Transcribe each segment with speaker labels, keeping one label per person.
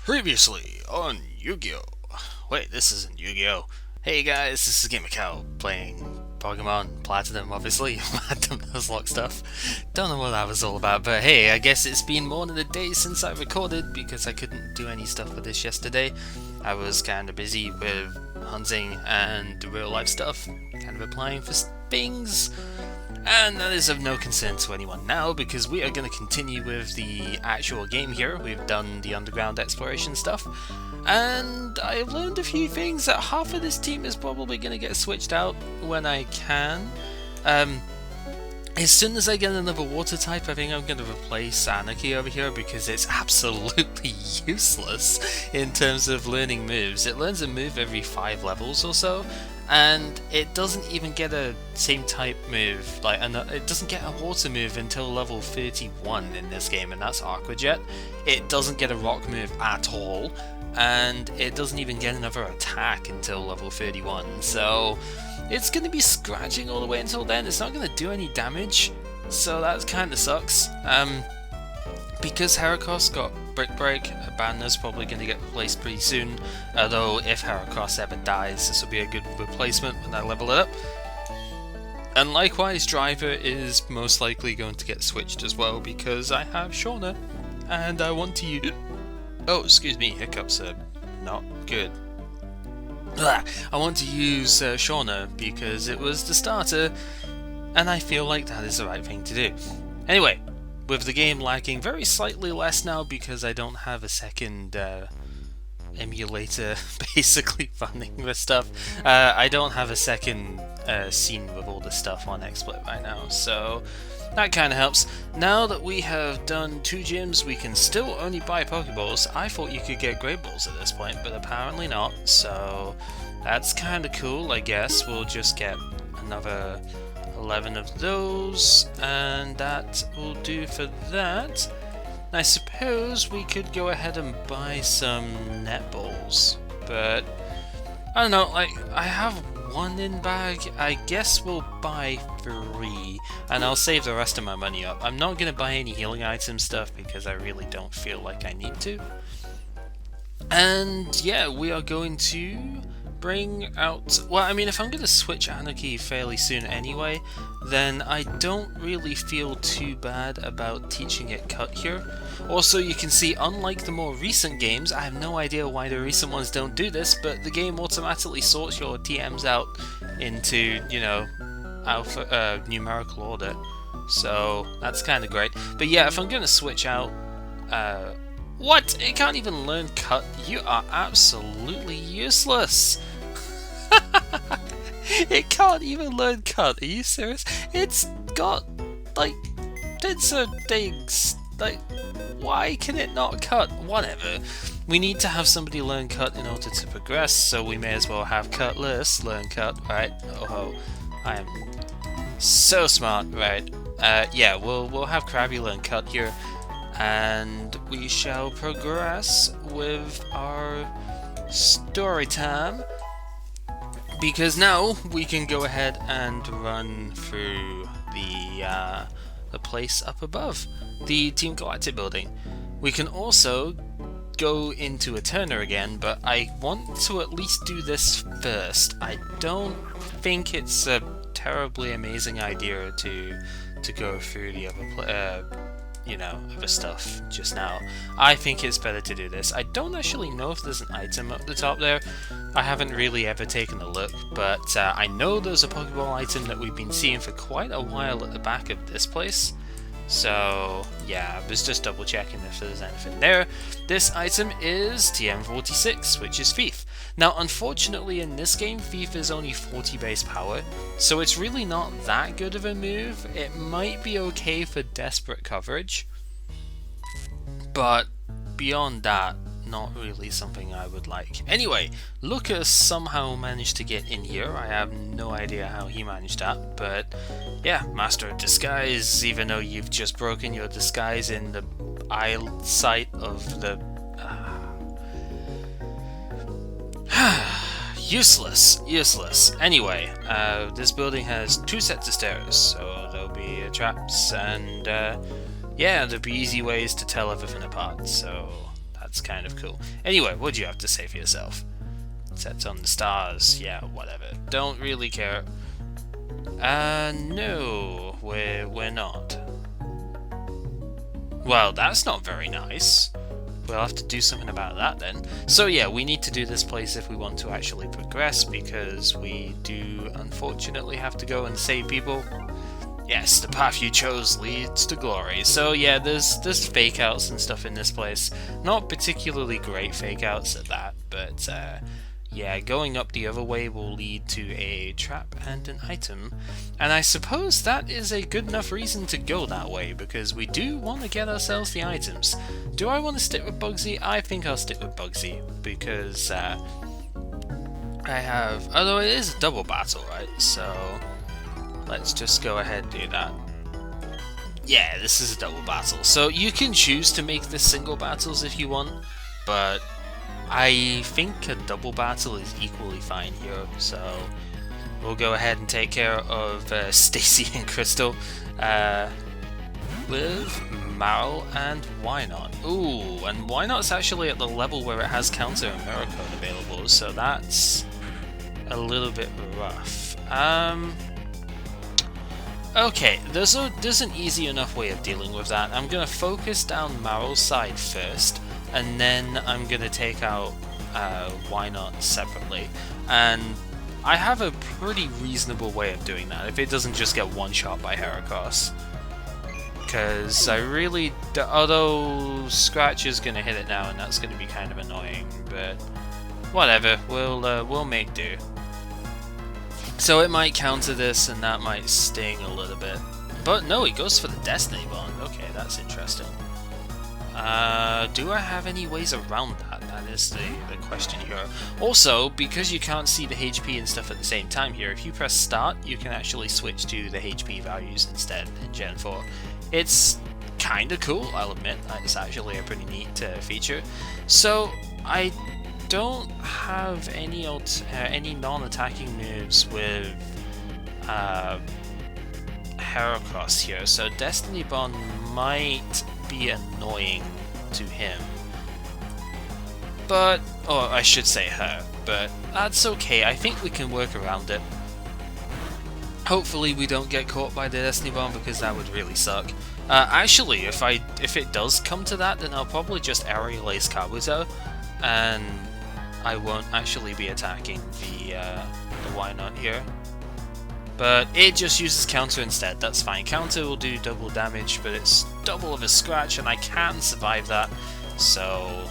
Speaker 1: Previously on Yu-Gi-Oh! Wait, this isn't Yu-Gi-Oh! Hey guys, this is Gamer playing Pokemon Platinum, obviously. Platinum Nuzlocke stuff. Don't know what that was all about, but hey, I guess it's been more than a day since I recorded because I couldn't do any stuff with this yesterday. I was kind of busy with hunting and real life stuff, kind of applying for things. And that is of no concern to anyone now, because we are going to continue with the actual game here. We've done the underground exploration stuff, and I've learned a few things that half of this team is probably going to get switched out when I can. As soon as I get another water type, I think I'm going to replace Anarchy over here because it's absolutely useless in terms of learning moves. It learns a move every 5 levels or so, and it doesn't even get a same type move, it doesn't get a water move until level 31 in this game, and that's Aqua Jet. It doesn't get a rock move at all, and it doesn't even get another attack until level 31, so it's going to be scratching all the way until then. It's not going to do any damage, so that kind of sucks. Because Heracross got Brick Break, Abanna's probably going to get replaced pretty soon, although if Heracross ever dies, this will be a good replacement when I level it up. And likewise, Driver is most likely going to get switched as well, because I have Shauna, and I want to use... Oh, excuse me, hiccups are not good. I want to use Shauna because it was the starter, and I feel like that is the right thing to do. Anyway, with the game lagging very slightly less now because I don't have a second emulator basically running the stuff. I don't have a second scene with all the stuff on XSplit right now, so that kind of helps. Now that we have done 2 gyms, we can still only buy Pokeballs. I thought you could get Great Balls at this point, but apparently not, so that's kind of cool, I guess. We'll just get another 11 of those, and that will do for that. I suppose we could go ahead and buy some netballs, but I don't know, I have 1 in bag. I guess we'll buy 3, and I'll save the rest of my money up. I'm not going to buy any healing item stuff because I really don't feel like I need to. And yeah, we are going to bring out... Well, I mean, if I'm going to switch Anarchy fairly soon anyway, then I don't really feel too bad about teaching it Cut here. Also, you can see, unlike the more recent games, I have no idea why the recent ones don't do this, but the game automatically sorts your TMs out into, you know, numerical order. So, that's kind of great. But yeah, if I'm going to switch out... What? It can't even learn Cut? You are absolutely useless! It can't even learn Cut, are you serious? It's got, like, pincer things. Like, why can it not cut? Whatever. We need to have somebody learn Cut in order to progress, so we may as well have Cutlass learn Cut, right? Oh, I am so smart, right? Yeah, we'll have Krabby learn Cut here, and we shall progress with our story time, because now we can go ahead and run through the place up above, the Team Galactic building. We can also go into Eterna again, but I want to at least do this first. I don't think it's a terribly amazing idea to go through the other stuff just now. I think it's better to do this. I don't actually know if there's an item up the top there. I haven't really ever taken a look, but I know there's a Pokeball item that we've been seeing for quite a while at the back of this place. So yeah, I was just double checking if there's anything there. This item is TM46, which is Thief. Now unfortunately in this game, Thief is only 40 base power, so it's really not that good of a move. It might be okay for desperate coverage, but beyond that, not really something I would like. Anyway, Lucas somehow managed to get in here. I have no idea how he managed that, but yeah, Master of Disguise, even though you've just broken your disguise in the eyesight of the... Useless. Anyway, this building has 2 sets of stairs, so there'll be traps, and yeah, there'll be easy ways to tell everything apart, so That's kind of cool. Anyway, what do you have to say for yourself? Sets on the stars. Yeah, whatever. Don't really care. No, we're not. Well, that's not very nice. We'll have to do something about that then. So yeah, we need to do this place if we want to actually progress, because we do unfortunately have to go and save people. Yes, the path you chose leads to glory. So yeah, there's fake outs and stuff in this place. Not particularly great fake outs at that, but yeah, going up the other way will lead to a trap and an item. And I suppose that is a good enough reason to go that way, because we do want to get ourselves the items. Do I want to stick with Bugsy? I think I'll stick with Bugsy, because I have... Although it is a double battle, right? So let's just go ahead and do that. Yeah, this is a double battle. So you can choose to make this single battles if you want, but I think a double battle is equally fine here, so we'll go ahead and take care of Stacy and Crystal with Marl and Why Not. Ooh, and Why Not's actually at the level where it has counter and mirror code available, so that's a little bit rough. Okay, there's an easy enough way of dealing with that. I'm going to focus down Marl's side first, and then I'm going to take out Why Not separately. And I have a pretty reasonable way of doing that, if it doesn't just get one shot by Heracross. Because I really... although Scratch is going to hit it now, and that's going to be kind of annoying, but whatever, we'll make do. So it might counter this, and that might sting a little bit. But no, he goes for the Destiny Bond. Okay, that's interesting. Do I have any ways around that? That is the question here. Also, because you can't see the HP and stuff at the same time here, if you press start, you can actually switch to the HP values instead in Gen 4. It's kinda cool, I'll admit. It's actually a pretty neat feature. So, I don't have any non-attacking moves with Heracross here, so Destiny Bond might be annoying to him. But, or I should say her, but that's okay, I think we can work around it. Hopefully we don't get caught by the Destiny Bomb, because that would really suck. Actually, if it does come to that, then I'll probably just Aerial Ace Kabuto, and I won't actually be attacking the Why Not here. But it just uses counter instead, that's fine. Counter will do double damage, but it's double of a scratch, and I can survive that. So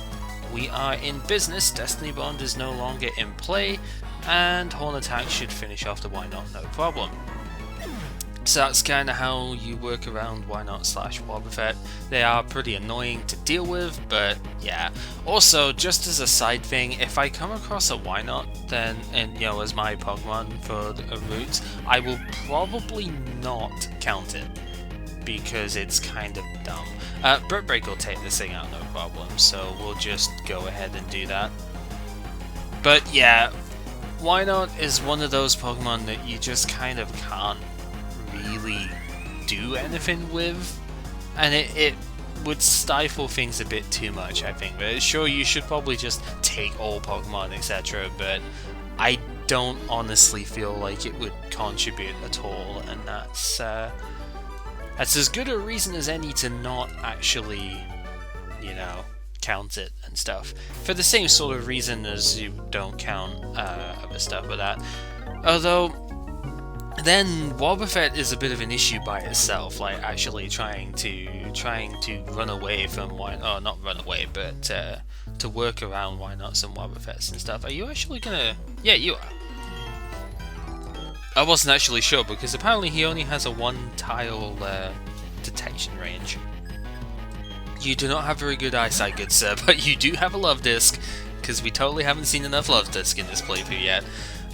Speaker 1: we are in business. Destiny Bond is no longer in play, and Horn Attack should finish off the Why Not, no problem. So that's kind of how you work around Why Not / Wobbuffet. They are pretty annoying to deal with, but yeah. Also, just as a side thing, if I come across a Why Not, then, and you know, as my Pokemon for a route, I will probably not count it, because it's kind of dumb. Brick Break will take this thing out, no problem, so we'll just go ahead and do that. But yeah, Why Not is one of those Pokemon that you just kind of can't really do anything with, and it would stifle things a bit too much, I think. But sure, you should probably just take all Pokemon, etc., but I don't honestly feel like it would contribute at all, and that's as good a reason as any to not actually, you know, count it and stuff. For the same sort of reason as you don't count other stuff with that. Although, then Wobbuffet is a bit of an issue by itself, like actually trying to run away from not run away, but to work around Why Nots and Wobbuffets and stuff. Are you actually gonna... Yeah, you are. I wasn't actually sure, because apparently he only has a one-tile detection range. You do not have very good eyesight, good sir, but you do have a love disc, because we totally haven't seen enough love disc in this playthrough yet.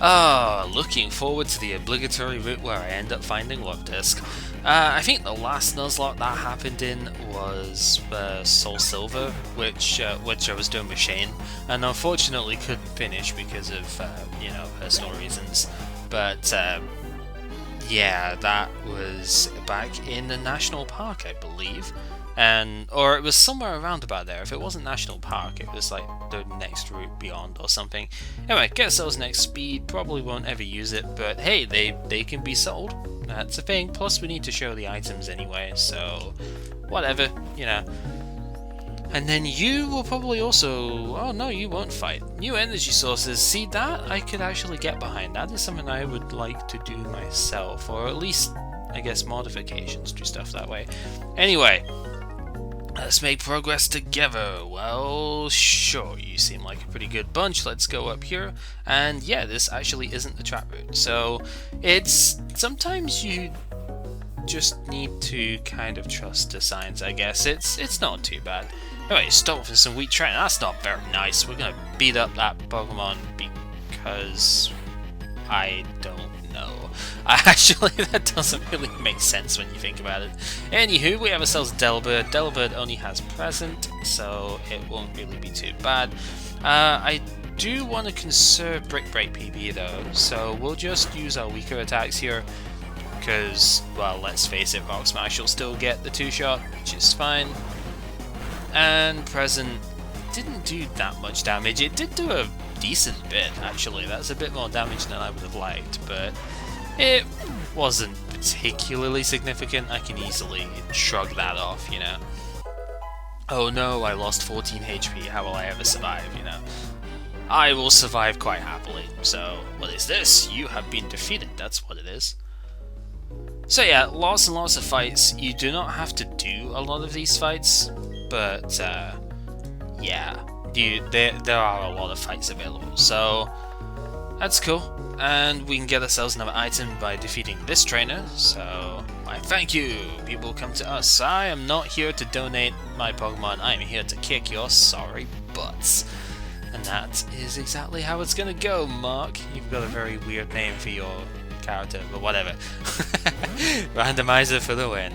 Speaker 1: Ah, looking forward to the obligatory route where I end up finding Love Disc. I think the last Nuzlocke that happened in was Soul Silver, which I was doing with Shane, and unfortunately couldn't finish because of you know, personal reasons. But yeah, that was back in the national park, I believe. or it was somewhere around about there. If it wasn't National Park, it was like the next route beyond or something. Anyway, get ourselves next speed. Probably won't ever use it, but hey, they can be sold. That's a thing. Plus, we need to show the items anyway, so whatever, you know. And then you will probably also... oh no, you won't fight. New energy sources. See, that I could actually get behind. That is something I would like to do myself, or at least, I guess, modifications to stuff that way. Anyway, let's make progress together. Well, sure, you seem like a pretty good bunch. Let's go up here. And yeah, this actually isn't the trap route. So it's... sometimes you just need to kind of trust the signs, I guess. It's not too bad. Anyway, stop for some weak training. That's not very nice. We're gonna beat up that Pokemon because I don't know. Actually, that doesn't really make sense when you think about it. Anywho, we have ourselves Delibird. Delibird only has present, so it won't really be too bad. I do want to conserve Brick Break PP though, so we'll just use our weaker attacks here. Because, well, let's face it, Rock Smash will still get the 2-shot, which is fine. And Present didn't do that much damage. It did do a decent bit, actually. That's a bit more damage than I would have liked, but it wasn't particularly significant. I can easily shrug that off, you know. Oh no, I lost 14 HP. How will I ever survive, you know? I will survive quite happily. So, what is this? You have been defeated. That's what it is. So yeah, lots and lots of fights. You do not have to do a lot of these fights, but yeah, there are a lot of fights available, so that's cool. And we can get ourselves another item by defeating this trainer, so why thank you, people come to us. I am not here to donate my Pokemon, I am here to kick your sorry butts. And that is exactly how it's gonna go, Mark. You've got a very weird name for your character, but whatever. Randomizer for the win.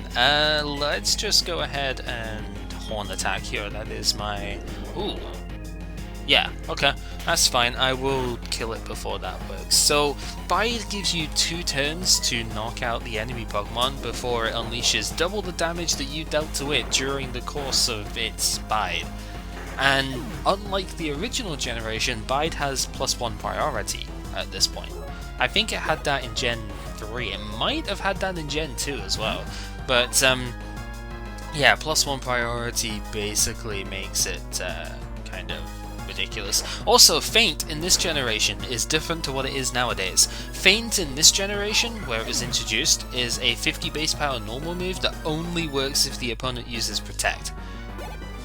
Speaker 1: Let's just go ahead and horn attack here. That is my... ooh. Yeah, okay, that's fine. I will kill it before that works. So, Bide gives you 2 turns to knock out the enemy Pokemon before it unleashes double the damage that you dealt to it during the course of its Bide. And unlike the original generation, Bide has +1 priority at this point. I think it had that in Gen 3. It might have had that in Gen 2 as well. But, yeah, +1 priority basically makes it kind of ridiculous. Also, Feint in this generation is different to what it is nowadays. Feint in this generation, where it was introduced, is a 50 base power normal move that only works if the opponent uses Protect.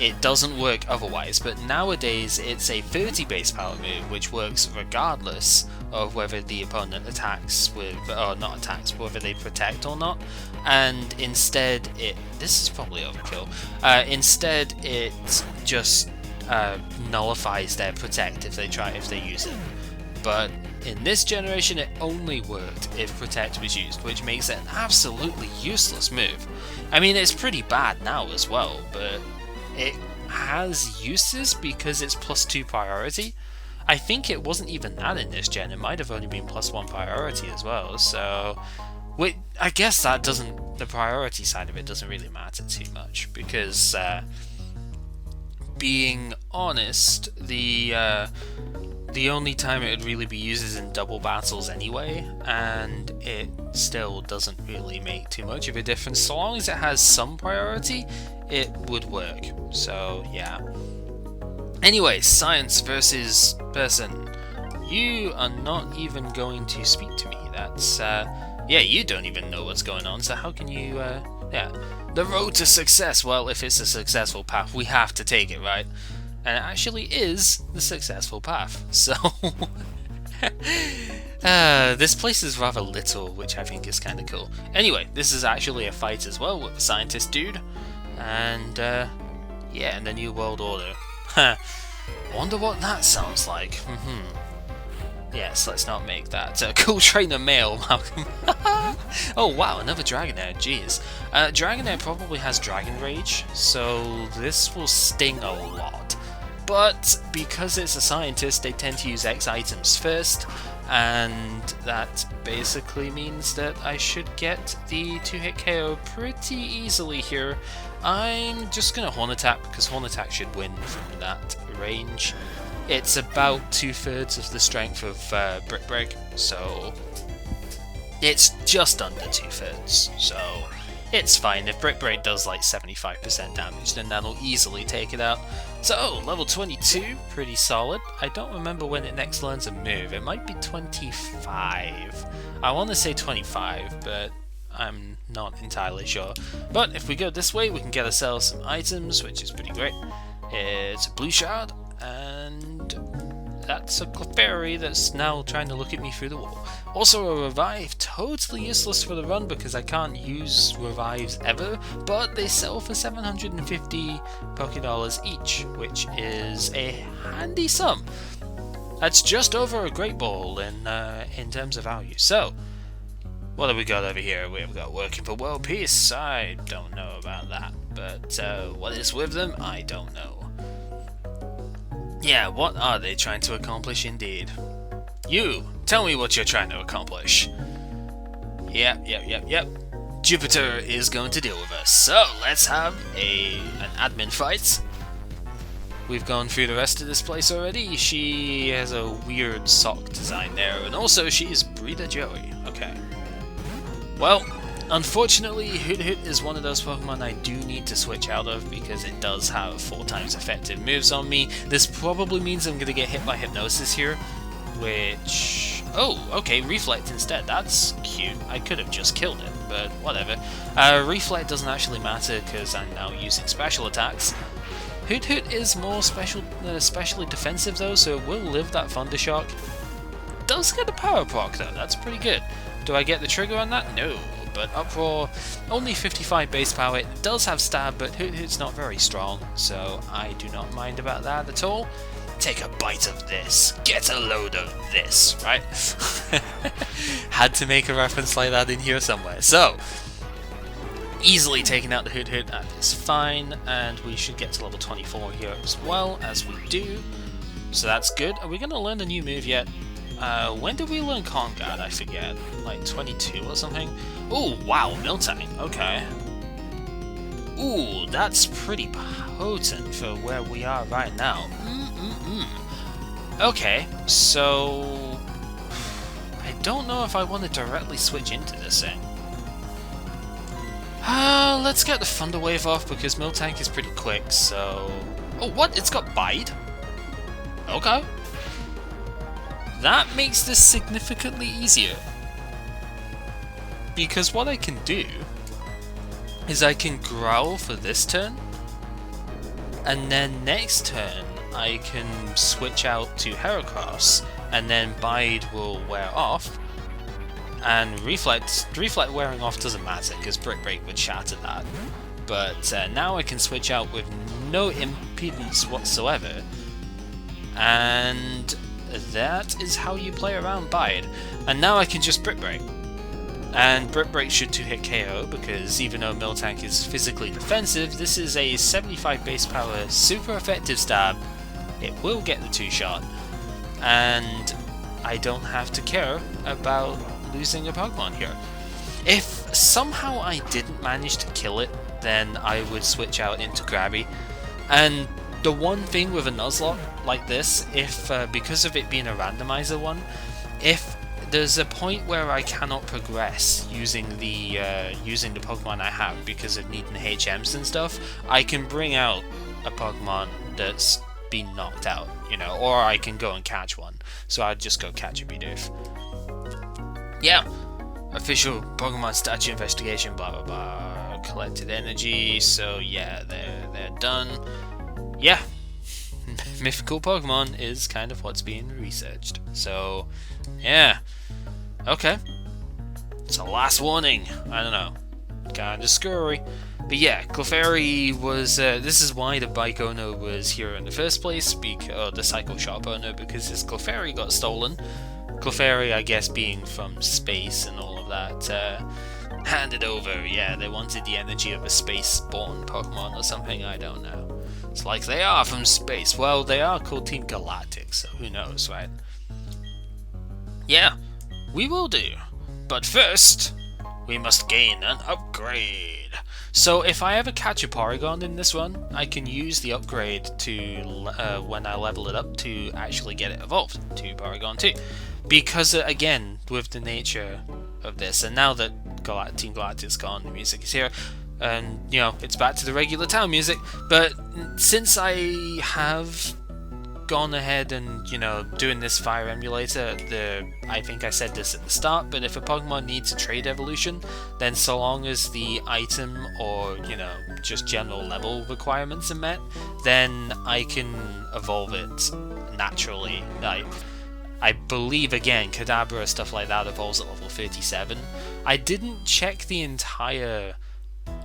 Speaker 1: It doesn't work otherwise, but nowadays it's a 30 base power move which works regardless of whether the opponent attacks with, or not attacks, but whether they protect or not. And instead this is probably overkill, instead it just nullifies their protect if they use it. But in this generation it only worked if protect was used, which makes it an absolutely useless move. I mean, it's pretty bad now as well, but it has uses because it's +2 priority. I think it wasn't even that in this gen, it might have only been +1 priority as well, so I guess that doesn't, the priority side of it doesn't really matter too much, because being honest, the only time it would really be used is in double battles anyway, and it still doesn't really make too much of a difference. So long as it has some priority, it would work. So yeah. Anyway, science versus person. You are not even going to speak to me. That's yeah, you don't even know what's going on, so how can you yeah. The road to success. Well, if it's a successful path, we have to take it, right? And it actually is the successful path. So this place is rather little, which I think is kind of cool. Anyway, this is actually a fight as well with a scientist dude. And yeah, in the New World Order. Wonder what that sounds like. Yes, let's not make that. Cool trainer male, Malcolm. Oh wow, another Dragonair, jeez. Dragonair probably has Dragon Rage, so this will sting a lot. But because it's a scientist, they tend to use X items first, and that basically means that I should get the 2-hit KO pretty easily here. I'm just going to Horn Attack, because Horn Attack should win from that range. It's about 2/3 of the strength of Brick Break, so it's just under 2/3, so it's fine. If Brick Break does like 75% damage, then that'll easily take it out. So, level 22, pretty solid. I don't remember when it next learns a move. It might be 25. I want to say 25, but I'm not entirely sure. But if we go this way, we can get ourselves some items, which is pretty great. It's a blue shard, and that's a Clefairy that's now trying to look at me through the wall. Also a revive, totally useless for the run because I can't use revives ever, but they sell for 750 Pokédollars each, which is a handy sum. That's just over a Great Ball in terms of value. So, what have we got over here? We've got working for world peace. I don't know about that, but what is with them? I don't know. Yeah, what are they trying to accomplish indeed? You, tell me what you're trying to accomplish. Yep. Jupiter is going to deal with us. So, let's have an admin fight. We've gone through the rest of this place already. She has a weird sock design there, and also she's Breeder Joey. Okay. Well, unfortunately, Hoot Hoot is one of those Pokemon I do need to switch out of because it does have 4 times effective moves on me. This probably means I'm going to get hit by Hypnosis here, which... Oh, okay, Reflect instead. That's cute. I could have just killed it, but whatever. Reflect doesn't actually matter because I'm now using special attacks. Hoot Hoot is more specially defensive though, so it will live that Thunder Shock. Does get a Power Proc though, that's pretty good. Do I get the trigger on that? No. But Uproar, only 55 base power. It does have Stab, but Hoot Hoot's not very strong, so I do not mind about that at all. Take a bite of this. Get a load of this, right? Had to make a reference like that in here somewhere. So, easily taking out the Hoot Hoot, that is fine, and we should get to level 24 here as well, as we do. So that's good. Are we going to learn a new move yet? When did we learn Calm Guard? I forget. Like 22 or something? Ooh, wow, Miltank. Okay. Ooh, that's pretty potent for where we are right now. Okay, so... I don't know if I want to directly switch into this thing. Let's get the Thunder Wave off because Miltank is pretty quick, so... Oh, what? It's got Bide? Okay. That makes this significantly easier. Because what I can do is I can Growl for this turn, and then next turn I can switch out to Heracross, and then Bide will wear off, and Reflect wearing off doesn't matter because Brick Break would shatter that. But now I can switch out with no impedance whatsoever, and that is how you play around Bide. And now I can just Brick Break. And Brick Break should 2-hit KO because even though Miltank is physically defensive, this is a 75 base power super effective stab. It will get the 2-shot. And I don't have to care about losing a Pokemon here. If somehow I didn't manage to kill it, then I would switch out into Grabby. And the one thing with a Nuzlocke like this, if because of it being a randomizer one, if there's a point where I cannot progress using the Pokemon I have because of needing HMs and stuff, I can bring out a Pokemon that's been knocked out, you know, or I can go and catch one. So I'd just go catch a Bidoof. Yeah, official Pokemon statue investigation, blah blah blah. Collected energy, so yeah, they're done. Yeah, mythical Pokemon is kind of what's being researched. So, yeah, okay. It's a last warning. I don't know, kind of scary. But yeah, Clefairy was. This is why the bike owner was here in the first place, the cycle shop owner, because his Clefairy got stolen. Clefairy, I guess, being from space and all of that, handed over. Yeah, they wanted the energy of a space-born Pokemon or something. I don't know. It's like they are from space. Well, they are called Team Galactic, so who knows, right? Yeah, we will do. But first, we must gain an upgrade. So if I ever catch a Porygon in this run, I can use the upgrade to when I level it up to actually get it evolved to Porygon 2. Because again, with the nature of this, and now that Team Galactic's gone, the music is here, and you know, it's back to the regular town music. But since I have gone ahead and, you know, doing this fire emulator, I think I said this at the start, but if a Pokemon needs a trade evolution, then so long as the item or, you know, just general level requirements are met, then I can evolve it naturally. I believe, again, Kadabra, stuff like that, evolves at level 37. I didn't check the entire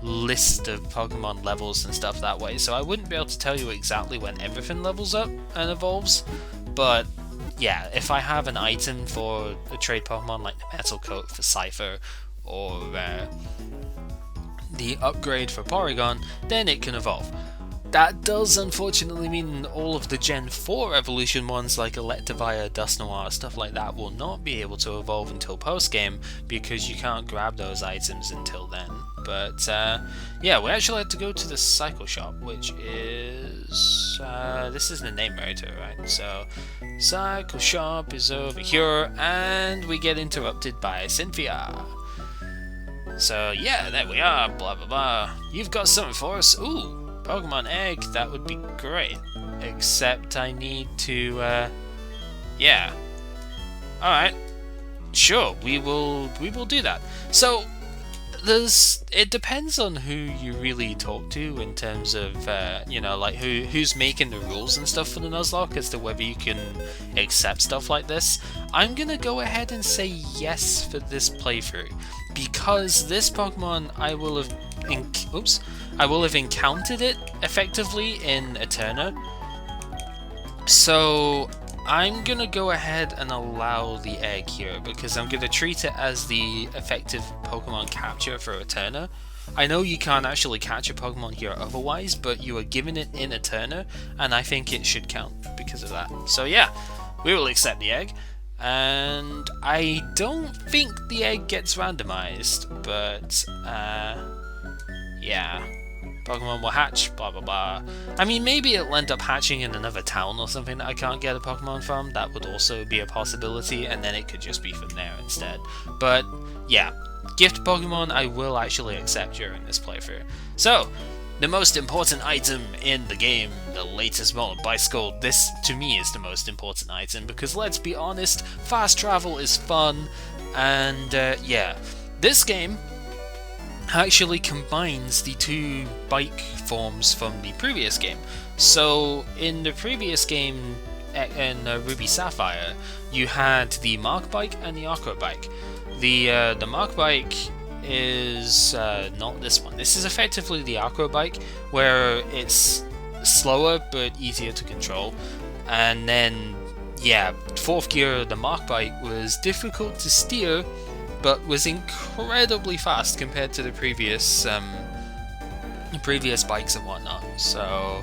Speaker 1: list of Pokemon levels and stuff that way, so I wouldn't be able to tell you exactly when everything levels up and evolves. But yeah, if I have an item for a trade Pokemon like the Metal Coat for Cypher, or the upgrade for Porygon, then it can evolve. That does unfortunately mean all of the Gen 4 evolution ones like Electivire, Dusknoir, stuff like that will not be able to evolve until post-game, because you can't grab those items until then. But yeah, we actually had to go to the Cycle Shop, which is... this is the name writer, right? So, Cycle Shop is over here, and we get interrupted by Cynthia. So yeah, there we are, blah blah blah. You've got something for us? Ooh! Pokemon egg, that would be great. Except I need to, yeah. Alright. Sure, we will do that. So, it depends on who you really talk to in terms of, you know, like who's making the rules and stuff for the Nuzlocke as to whether you can accept stuff like this. I'm gonna go ahead and say yes for this playthrough, because this Pokemon I will have encountered it effectively in Eterna. So I'm gonna go ahead and allow the egg here, because I'm gonna treat it as the effective Pokemon capture for Eterna. I know you can't actually catch a Pokemon here otherwise, but you are given it in Eterna, and I think it should count because of that. So yeah, we will accept the egg. And I don't think the egg gets randomized, but yeah, Pokemon will hatch, blah blah blah. I mean, maybe it'll end up hatching in another town or something that I can't get a Pokemon from. That would also be a possibility, and then it could just be from there instead. But yeah, gift Pokemon I will actually accept during this playthrough. So, the most important item in the game, the latest model bicycle. This, to me, is the most important item, because let's be honest, fast travel is fun, and yeah, this game actually combines the two bike forms from the previous game. So, in the previous game, in Ruby Sapphire, you had the Mark Bike and the Aqua Bike. The Mark Bike is not this one. This is effectively the Aqua Bike, where it's slower but easier to control. And then, yeah, 4th gear, the Mark Bike was difficult to steer, but was incredibly fast compared to the previous bikes and whatnot. So,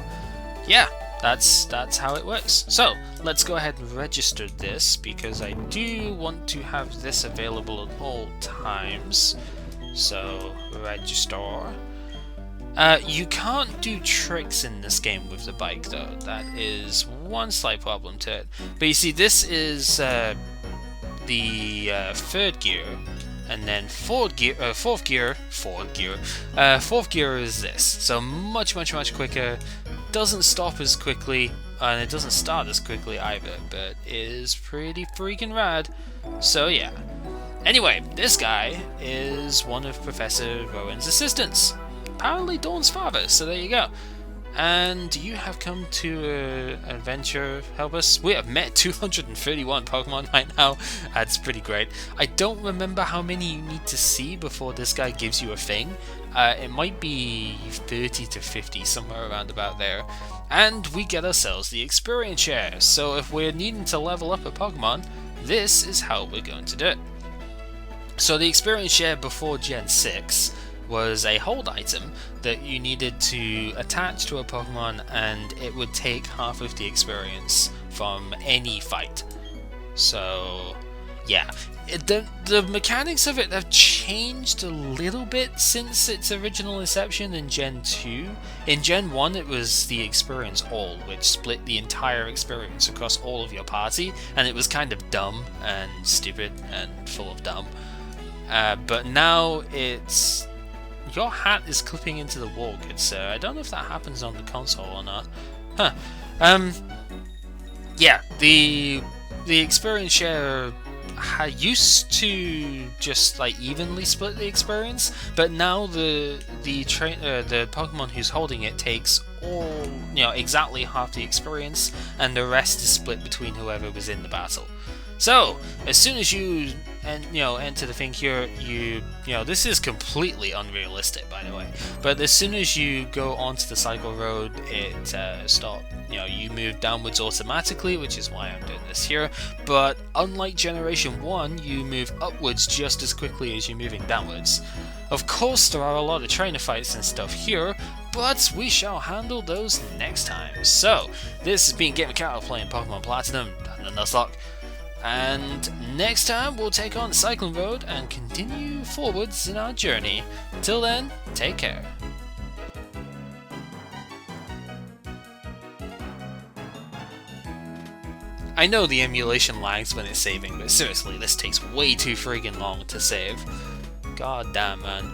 Speaker 1: yeah, that's how it works. So, let's go ahead and register this, because I do want to have this available at all times. So, register. You can't do tricks in this game with the bike, though. That is one slight problem to it. But you see, this is the 3rd gear, and then 4th gear is this. So much quicker. Doesn't stop as quickly, and it doesn't start as quickly either, but is pretty freaking rad. So yeah. Anyway, this guy is one of Professor Rowan's assistants. Apparently Dawn's father, so there you go. And you have come to adventure help us. We have met 231 Pokemon right now. That's pretty great. I don't remember how many you need to see before this guy gives you a thing. It might be 30 to 50, somewhere around about there. And we get ourselves the experience share. So if we're needing to level up a Pokemon, this is how we're going to do it. So the experience share before Gen 6 was a hold item that you needed to attach to a Pokemon, and it would take half of the experience from any fight. So yeah, the mechanics of it have changed a little bit since its original inception in Gen 2. In Gen 1 it was the experience all, which split the entire experience across all of your party, and it was kind of dumb and stupid and full of dumb. But now it's... Your hat is clipping into the wall, good sir. I don't know if that happens on the console or not. Huh. Yeah, the experience share used to just like evenly split the experience, but now the Pokemon who's holding it takes all, exactly half the experience, and the rest is split between whoever was in the battle. So as soon as you enter the thing here, this is completely unrealistic, by the way, but as soon as you go onto the cycle road, it you move downwards automatically, which is why I'm doing this here. But unlike Generation 1, you move upwards just as quickly as you're moving downwards. Of course, there are a lot of trainer fights and stuff here, but we shall handle those next time. So this has been GamerCow playing Pokemon Platinum and the Nuzlocke. And next time we'll take on Cycling Road and continue forwards in our journey. Till then, take care. I know the emulation lags when it's saving, but seriously, this takes way too friggin' long to save. God damn, man.